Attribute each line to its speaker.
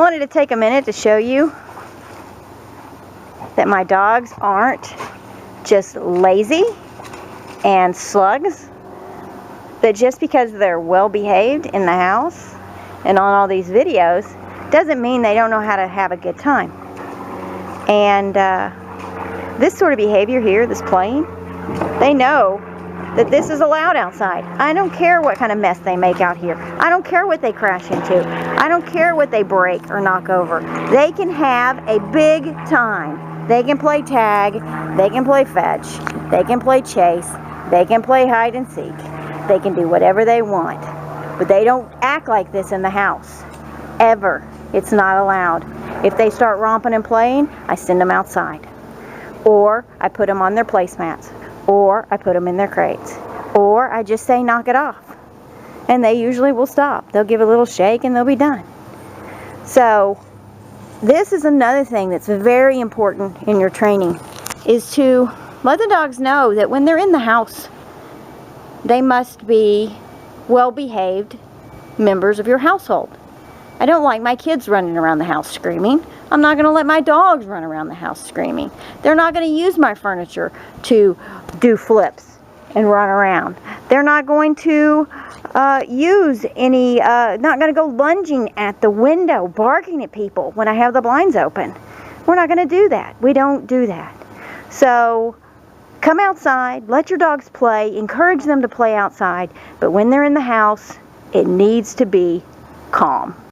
Speaker 1: wanted to take a minute to show you that my dogs aren't just lazy and slugs, that just because they're well behaved in the house and on all these videos doesn't mean they don't know how to have a good time. And this sort of behavior here, this playing, they know that this is allowed outside. I don't care what kind of mess they make out here. I don't care what they crash into. I don't care what they break or knock over. They can have a big time. They can play tag, they can play fetch, they can play chase, they can play hide and seek. They can do whatever they want. But they don't act like this in the house. Ever. It's not allowed. If they start romping and playing, I send them outside. Or I put them on their placemats. Or I put them in their crates. Or I just say knock it off. And they usually will stop. They'll give a little shake and they'll be done. So this is another thing that's very important in your training, is to let the dogs know that when they're in the house, they must be well-behaved members of your household. I don't like my kids running around the house screaming. I'm not going to let my dogs run around the house screaming. They're not going to use my furniture to do flips and run around. They're not going to use any, not going to go lunging at the window, barking at people when I have the blinds open. We're not going to do that. We don't do that. So come outside, let your dogs play, encourage them to play outside, but when they're in the house, it needs to be calm.